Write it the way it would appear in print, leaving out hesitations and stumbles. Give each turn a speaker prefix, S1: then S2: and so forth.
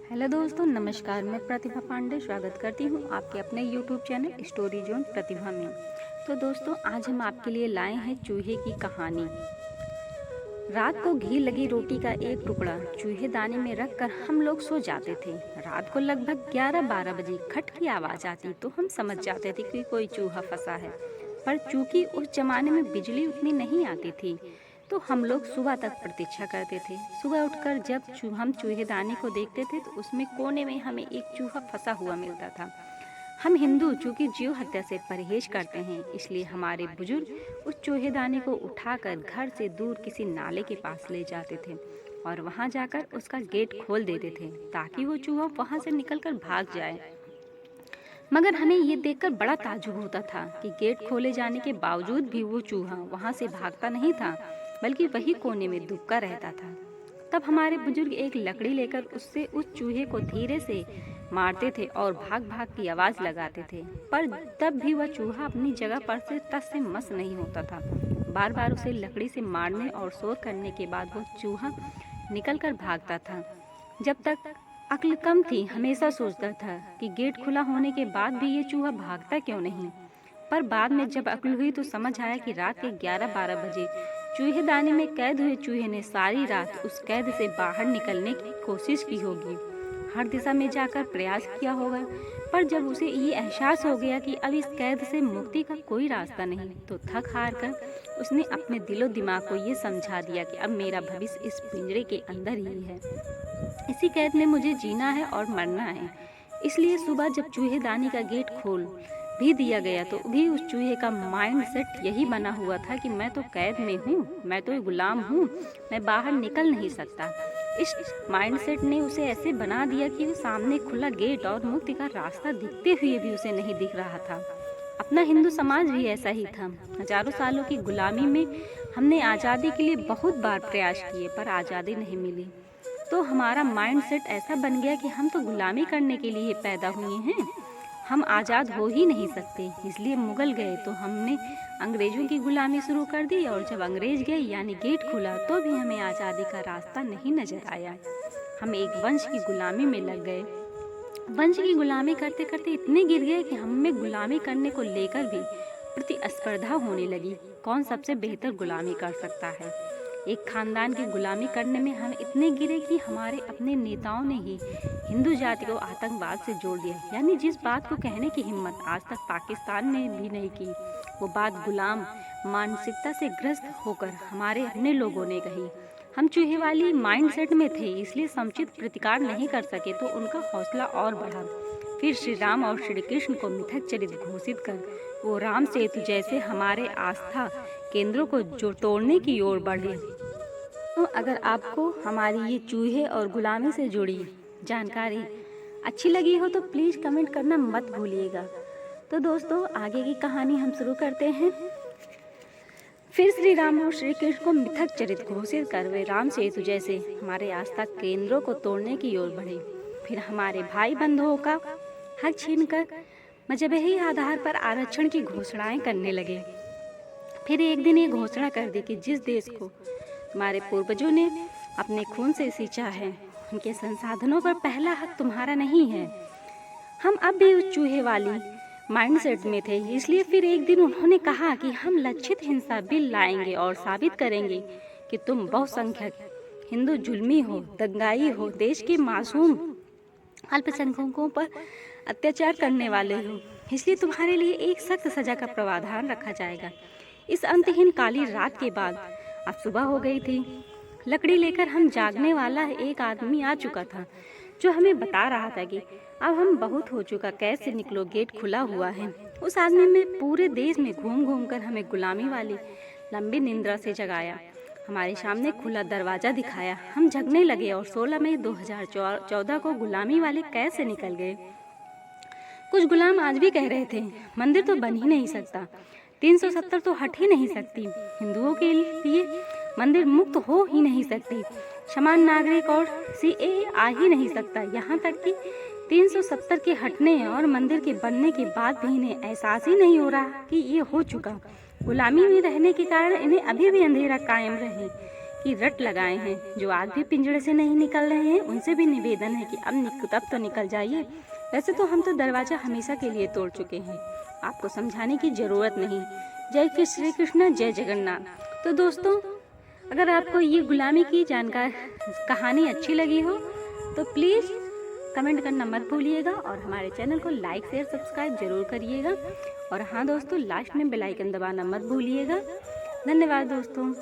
S1: Hello दोस्तों, नमस्कार। मैं प्रतिभा पांडे स्वागत करती हूँ आपके अपने यूट्यूब चैनल स्टोरी जोन प्रतिभा में। तो दोस्तों, आज हम आपके लिए लाए हैं चूहे की कहानी। रात को घी लगी रोटी का एक टुकड़ा चूहेदानी में रखकर हम लोग सो जाते थे। रात को लगभग 11-12 बजे खट की आवाज़ आती तो हम समझ जाते थे कि कोई चूहा फंसा है। पर चूंकि उस जमाने में बिजली उतनी नहीं आती थी तो हम लोग सुबह तक प्रतीक्षा करते थे। सुबह उठकर जब हम चूहेदानी को देखते थे तो उसमें कोने में हमें एक चूहा फंसा हुआ मिलता था। हम हिंदू चूंकि जीव हत्या से परहेज करते हैं, इसलिए हमारे बुजुर्ग उस चूहेदानी को उठाकर घर से दूर किसी नाले के पास ले जाते थे और वहां जाकर उसका गेट खोल देते थे ताकि वो चूहा वहां से निकलकर भाग जाए। मगर हमें ये देखकर बड़ा ताज्जुब होता था कि गेट खोले जाने के बावजूद भी वो चूहा वहां से भागता नहीं था, बल्कि वही कोने में दुबका रहता था। तब हमारे बुजुर्ग एक लकड़ी लेकर उससे उस चूहे को धीरे से मारते थे और भाग भाग की आवाज लगाते थे, पर तब भी वह चूहा अपनी जगह पर से टस से मस नहीं होता था। बार बार उसे लकड़ी से मारने और शोर करने के बाद वो चूहा निकल कर भागता था। जब तक अक्ल कम थी, हमेशा सोचता था कि गेट खुला होने के बाद भी ये चूहा भागता क्यों नहीं। पर बाद में जब अक्ल हुई तो समझ आया कि रात के 11-12 बजे चूहेदानी में कैद हुए चूहे ने सारी रात उस कैद से बाहर निकलने की कोशिश की होगी। हर दिशा में जाकर प्रयास किया होगा, पर जब उसे ये एहसास हो गया कि अब इस कैद से मुक्ति का कोई रास्ता नहीं, तो थक हार कर उसने अपने दिलो दिमाग को ये समझा दिया कि अब मेरा भविष्य इस पिंजरे के अंदर ही है। इसी कैद में मुझे जीना है और मरना है। इसलिए सुबह जब चूहेदानी का गेट खोल भी दिया गया तो भी उस चूहे का माइंड सेट यही बना हुआ था कि मैं तो कैद में हूँ, मैं तो गुलाम हूँ, मैं बाहर निकल नहीं सकता। इस माइंड सेट ने उसे ऐसे बना दिया कि वो सामने खुला गेट और मुक्ति का रास्ता दिखते हुए भी उसे नहीं दिख रहा था। अपना हिंदू समाज भी ऐसा ही था। हजारों सालों की गुलामी में हमने आज़ादी के लिए बहुत बार प्रयास किए, पर आज़ादी नहीं मिली। तो हमारा माइंड सेट ऐसा बन गया कि हम तो गुलामी करने के लिए पैदा हुए हैं, हम आज़ाद हो ही नहीं सकते। इसलिए मुगल गए तो हमने अंग्रेज़ों की गुलामी शुरू कर दी, और जब अंग्रेज गए यानी गेट खुला तो भी हमें आज़ादी का रास्ता नहीं नजर आया। हम एक वंश की गुलामी में लग गए। वंश की गुलामी करते करते इतने गिर गए कि हम में गुलामी करने को लेकर भी प्रतिस्पर्धा होने लगी। कौन सबसे बेहतर गुलामी कर सकता है। एक खानदान की गुलामी करने में हम इतने गिरे कि हमारे अपने नेताओं ने ही हिंदू जाति को आतंकवाद से जोड़ दिया। यानी जिस बात को कहने की हिम्मत आज तक पाकिस्तान ने भी नहीं की, वो बात गुलाम मानसिकता से ग्रस्त होकर हमारे अपने लोगों ने कही। हम चूहे वाली माइंडसेट में थे, इसलिए समुचित प्रतिकार नहीं कर सके तो उनका हौसला और बढ़ा। फिर श्री राम और श्री कृष्ण को मिथक चरित घोषित कर वो राम सेतु जैसे हमारे आस्था केंद्रों को जो तोड़ने की ओर बढ़े। तो अगर आपको हमारी ये चूहे और गुलामी से जुड़ी जानकारी अच्छी लगी हो तो प्लीज़ कमेंट करना मत भूलिएगा। तो दोस्तों, आगे की कहानी हम शुरू करते हैं। फिर श्री राम और श्री कृष्ण को मिथक चरित घोषित कर वे राम सेतु जैसे हमारे आस्था केंद्रों को तोड़ने की ओर बढ़े। फिर हमारे भाई बंधुओं का हक छीनकर मजहबी आधार पर आरक्षण की घोषणाएं करने लगे। फिर एक दिन ये घोषणा कर दी कि जिस देश को तुम्हारे पूर्वजों ने अपने खून से सींचा है, उनके संसाधनों पर पहला हक तुम्हारा नहीं है। हम अब भी उस चूहे वाली माइंडसेट में थे, इसलिए फिर एक दिन उन्होंने कहा कि हम लक्षित हिंसा बिल लाएंगे और साबित करेंगे कि तुम बहुसंख्यक हिंदू जुल्मी हो, दंगाई हो, देश के मासूम अल्पसंख्यकों पर अत्याचार करने वाले हो। इसलिए तुम्हारे लिए एक सख्त सजा का प्रावधान रखा जाएगा। इस अंतहीन काली रात के बाद अब सुबह हो गई थी। लकड़ी लेकर हम जागने वाला एक आदमी आ चुका था, जो हमें बता रहा था कि अब हम बहुत हो चुका, कैद से निकलो, गेट खुला हुआ है। उस आदमी ने पूरे देश में घूम घूम कर हमें गुलामी वाली लंबी निंद्रा से जगाया। हमारे सामने खुला दरवाजा दिखाया। हम जगने लगे और 16 मई 2014 को गुलामी वाले कैद से निकल गए। कुछ गुलाम आज भी कह रहे थे, मंदिर तो बन ही नहीं सकता, 370 तो हट ही नहीं सकती, हिंदुओं के लिए मंदिर मुक्त हो ही नहीं सकती, समान नागरिक और सीएए आ ही नहीं सकता। यहाँ तक कि 370 के हटने और मंदिर के बनने के बाद भी इन्हें एहसास ही नहीं हो रहा कि ये हो चुका। गुलामी में रहने के कारण इन्हें अभी भी अंधेरा कायम रहे की रट लगाए हैं। जो आज भी पिंजड़े से नहीं निकल रहे हैं उनसे भी निवेदन है कि अब तो निकल जाइए। वैसे तो हम तो दरवाजा हमेशा के लिए तोड़ चुके हैं, आपको समझाने की जरूरत नहीं। जय श्री कृष्ण, जय जगन्नाथ। तो दोस्तों, अगर आपको ये गुलामी की कहानी अच्छी लगी हो तो प्लीज़ कमेंट करना मत भूलिएगा और हमारे चैनल को लाइक शेयर सब्सक्राइब जरूर करिएगा। और हाँ दोस्तों, लास्ट में बेल आइकन दबाना मत भूलिएगा। धन्यवाद दोस्तों।